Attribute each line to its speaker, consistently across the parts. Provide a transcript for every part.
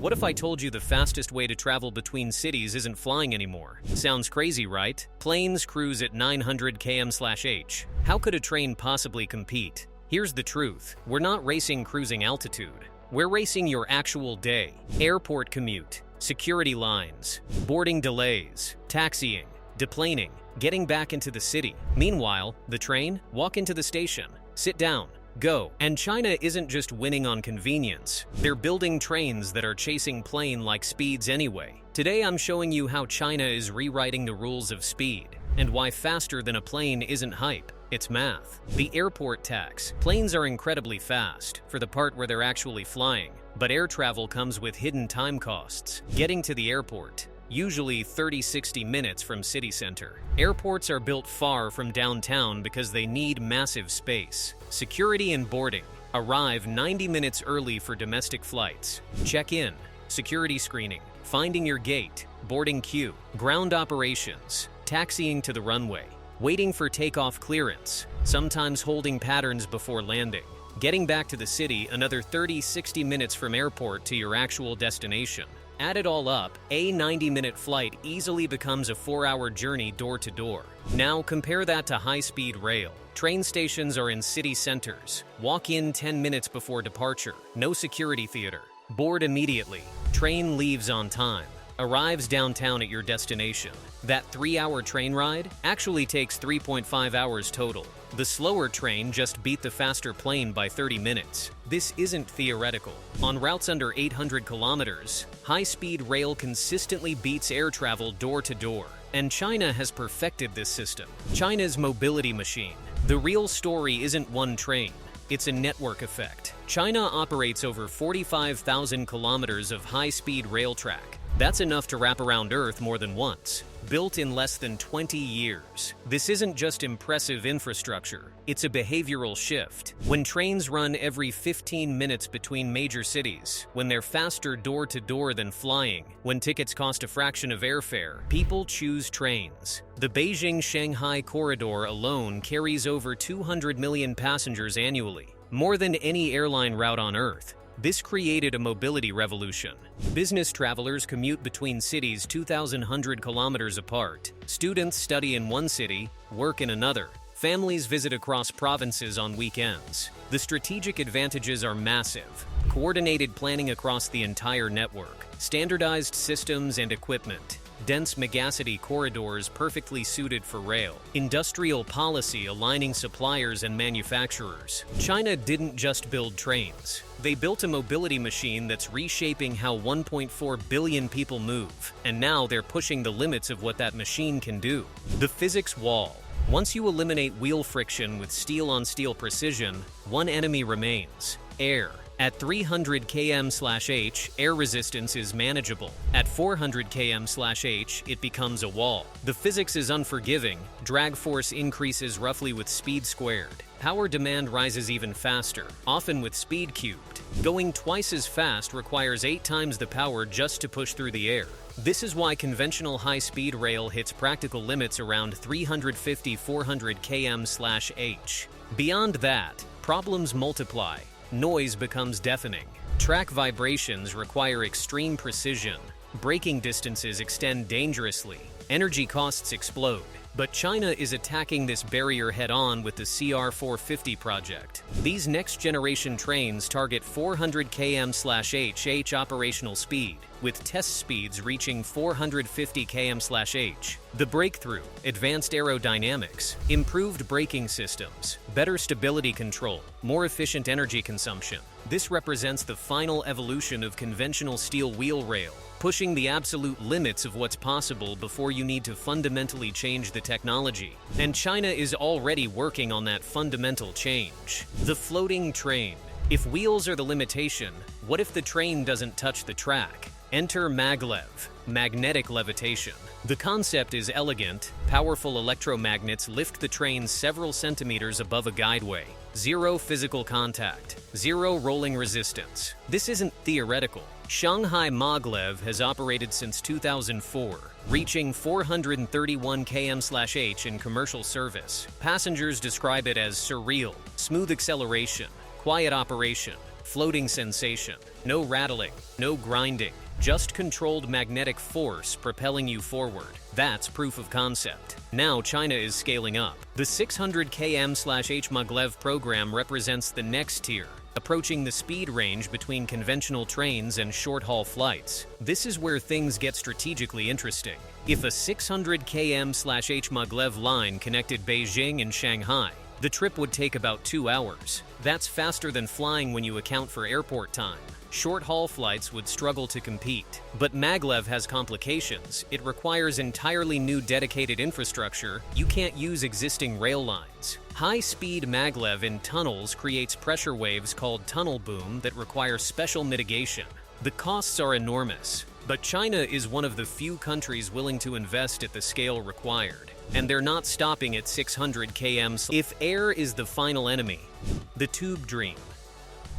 Speaker 1: What if I told you the fastest way to travel between cities isn't flying anymore? Sounds crazy, right? Planes cruise at 900 km/h. How could a train possibly compete? Here's the truth. We're not racing cruising altitude. We're racing your actual day. Airport commute, security lines, boarding delays, taxiing, deplaning, getting back into the city. Meanwhile, the train? Walk into the station, sit down, go. And China isn't just winning on convenience. They're building trains that are chasing plane-like speeds anyway. Today I'm showing you how China is rewriting the rules of speed, and why faster than a plane isn't hype, it's math. The airport tax. Planes are incredibly fast, for the part where they're actually flying, but air travel comes with hidden time costs. Getting to the airport, usually 30-60 minutes from city center. Airports are built far from downtown because they need massive space. Security and boarding. Arrive 90 minutes early for domestic flights. Check-in, security screening, finding your gate, boarding queue, ground operations, taxiing to the runway, waiting for takeoff clearance, sometimes holding patterns before landing. Getting back to the city, another 30-60 minutes from airport to your actual destination. Add it all up, a 90-minute flight easily becomes a 4-hour journey door to door. Now compare that to high-speed rail. Train stations are in city centers. Walk in 10 minutes before departure. No security theater. Board immediately. Train leaves on time. Arrives downtown at your destination. That 3-hour train ride actually takes 3.5 hours total. The slower train just beat the faster plane by 30 minutes. This isn't theoretical. On routes under 800 kilometers, high-speed rail consistently beats air travel door to door. And China has perfected this system. China's mobility machine. The real story isn't one train. It's a network effect. China operates over 45,000 kilometers of high-speed rail track. That's enough to wrap around Earth more than once. Built in less than 20 years. This isn't just impressive infrastructure, it's a behavioral shift. When trains run every 15 minutes between major cities, when they're faster door to door than flying, when tickets cost a fraction of airfare, people choose trains. The Beijing-Shanghai corridor alone carries over 200 million passengers annually, more than any airline route on Earth. This created a mobility revolution. Business travelers commute between cities 2,100 kilometers apart. Students study in one city, work in another. Families visit across provinces on weekends. The strategic advantages are massive. Coordinated planning across the entire network. Standardized systems and equipment. Dense megacity corridors perfectly suited for rail. Industrial policy aligning suppliers and manufacturers. China didn't just build trains. They built a mobility machine that's reshaping how 1.4 billion people move. And now they're pushing the limits of what that machine can do. The physics wall. Once you eliminate wheel friction with steel-on-steel precision, one enemy remains: air. At 300 km/h, air resistance is manageable. At 400 km/h, it becomes a wall. The physics is unforgiving. Drag force increases roughly with speed squared. Power demand rises even faster, often with speed cubed. Going twice as fast requires 8 times the power just to push through the air. This is why conventional high-speed rail hits practical limits around 350-400 km/h. Beyond that, problems multiply. Noise becomes deafening. Track vibrations require extreme precision. Braking distances extend dangerously. Energy costs explode. But China is attacking this barrier head-on with the CR450 project. These next-generation trains target 400 km/h operational speed, with test speeds reaching 450 km/h. The breakthrough: advanced aerodynamics, improved braking systems, better stability control, more efficient energy consumption. This represents the final evolution of conventional steel wheel rail, pushing the absolute limits of what's possible before you need to fundamentally change the technology. And China is already working on that fundamental change. The floating train. If wheels are the limitation, what if the train doesn't touch the track? Enter Maglev, magnetic levitation. The concept is elegant. Powerful electromagnets lift the train several centimeters above a guideway. Zero physical contact. Zero rolling resistance. This isn't theoretical. Shanghai Maglev has operated since 2004, reaching 431 km/h in commercial service. Passengers describe it as surreal, smooth acceleration, quiet operation, floating sensation. No rattling, no grinding, just controlled magnetic force propelling you forward. That's proof of concept. Now China is scaling up. The 600 km/h Maglev program represents the next tier, approaching the speed range between conventional trains and short-haul flights. This is where things get strategically interesting. If a 600 km/h Maglev line connected Beijing and Shanghai, the trip would take about 2 hours. That's faster than flying when you account for airport time. Short-haul flights would struggle to compete. But Maglev has complications. It requires entirely new dedicated infrastructure. You can't use existing rail lines. High-speed Maglev in tunnels creates pressure waves called tunnel boom that require special mitigation. The costs are enormous, but China is one of the few countries willing to invest at the scale required. And they're not stopping at 600 km. If air is the final enemy, the tube dream.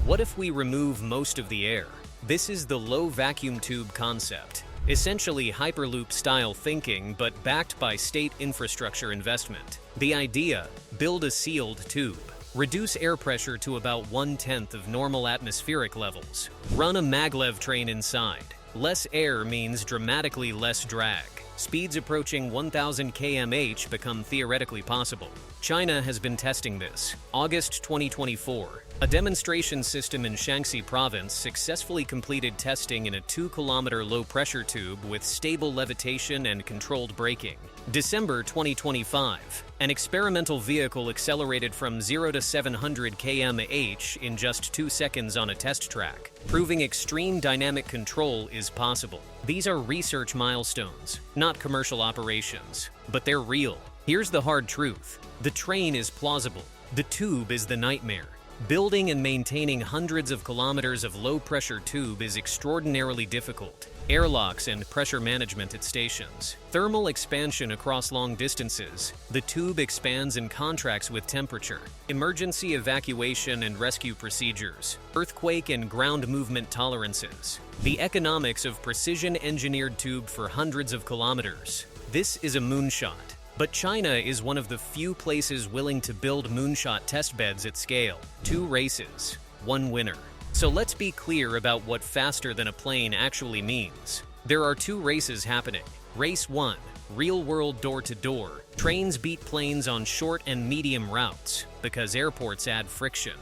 Speaker 1: What if we remove most of the air? This is the low vacuum tube concept. Essentially Hyperloop-style thinking, but backed by state infrastructure investment. The idea: build a sealed tube. Reduce air pressure to about 1/10 of normal atmospheric levels. Run a maglev train inside. Less air means dramatically less drag. Speeds approaching 1000 km/h become theoretically possible. China has been testing this. August 2024, a demonstration system in Shaanxi province successfully completed testing in a 2-kilometer low-pressure tube with stable levitation and controlled braking. December 2025, an experimental vehicle accelerated from 0 to 700 km/h in just 2 seconds on a test track, proving extreme dynamic control is possible. These are research milestones, not commercial operations, but they're real. Here's the hard truth. The train is plausible. The tube is the nightmare. Building and maintaining hundreds of kilometers of low-pressure tube is extraordinarily difficult. Airlocks and pressure management at stations. Thermal expansion across long distances. The tube expands and contracts with temperature. Emergency evacuation and rescue procedures. Earthquake and ground movement tolerances. The economics of precision-engineered tube for hundreds of kilometers. This is a moonshot. But China is one of the few places willing to build moonshot testbeds at scale. 2 races, 1 winner. So let's be clear about what faster than a plane actually means. There are 2 races happening. Race 1, real-world door-to-door. Trains beat planes on short and medium routes because airports add friction.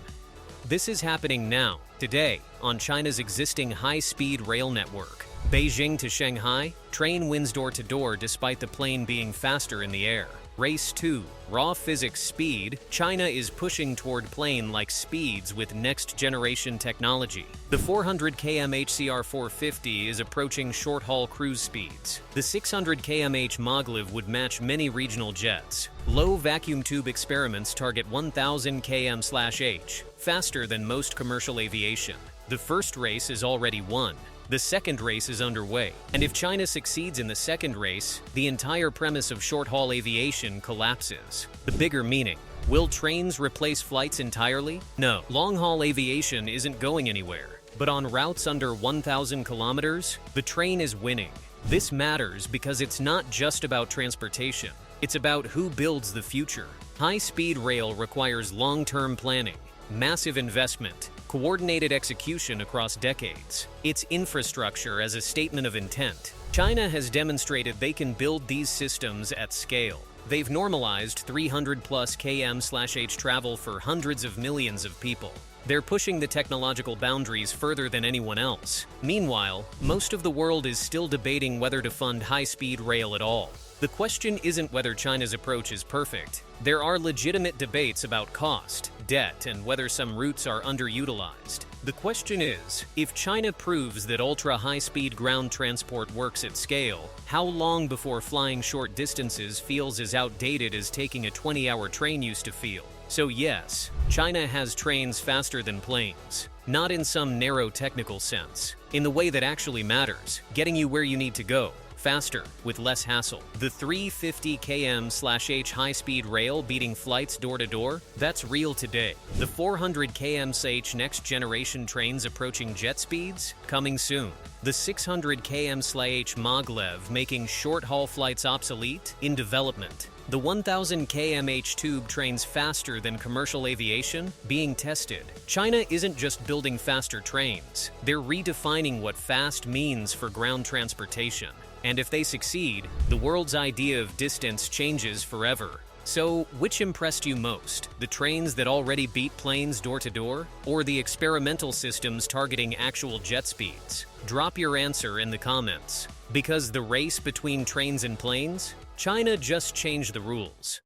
Speaker 1: This is happening now, today, on China's existing high-speed rail network. Beijing to Shanghai, train wins door-to-door despite the plane being faster in the air. Race 2, raw physics speed. China is pushing toward plane-like speeds with next-generation technology. The 400 km/h CR450 is approaching short-haul cruise speeds. The 600 km/h Maglev would match many regional jets. Low vacuum tube experiments target 1000 km/h, faster than most commercial aviation. The first race is already won. The second race is underway, and if China succeeds in the second race, the entire premise of short-haul aviation collapses. The bigger meaning: will trains replace flights entirely? No. Long-haul aviation isn't going anywhere, but on routes under 1,000 kilometers, the train is winning. This matters because it's not just about transportation. It's about who builds the future. High-speed rail requires long-term planning, massive investment, coordinated execution across decades. It's infrastructure as a statement of intent. China has demonstrated they can build these systems at scale. They've normalized 300+ km/h travel for hundreds of millions of people. They're pushing the technological boundaries further than anyone else. Meanwhile, most of the world is still debating whether to fund high-speed rail at all. The question isn't whether China's approach is perfect. There are legitimate debates about cost, debt, and whether some routes are underutilized. The question is, if China proves that ultra-high-speed ground transport works at scale, how long before flying short distances feels as outdated as taking a 20-hour train used to feel? So yes, China has trains faster than planes. Not in some narrow technical sense. In the way that actually matters, getting you where you need to go. Faster, with less hassle. The 350 km/h high-speed rail beating flights door-to-door, that's real today. The 400 km/h next-generation trains approaching jet speeds, coming soon. The 600 km/h Maglev making short-haul flights obsolete, in development. The 1000 km/h tube trains faster than commercial aviation, being tested. China isn't just building building faster trains. They're redefining what fast means for ground transportation. And if they succeed, the world's idea of distance changes forever. So, which impressed you most? The trains that already beat planes door to door? Or the experimental systems targeting actual jet speeds? Drop your answer in the comments. Because the race between trains and planes? China just changed the rules.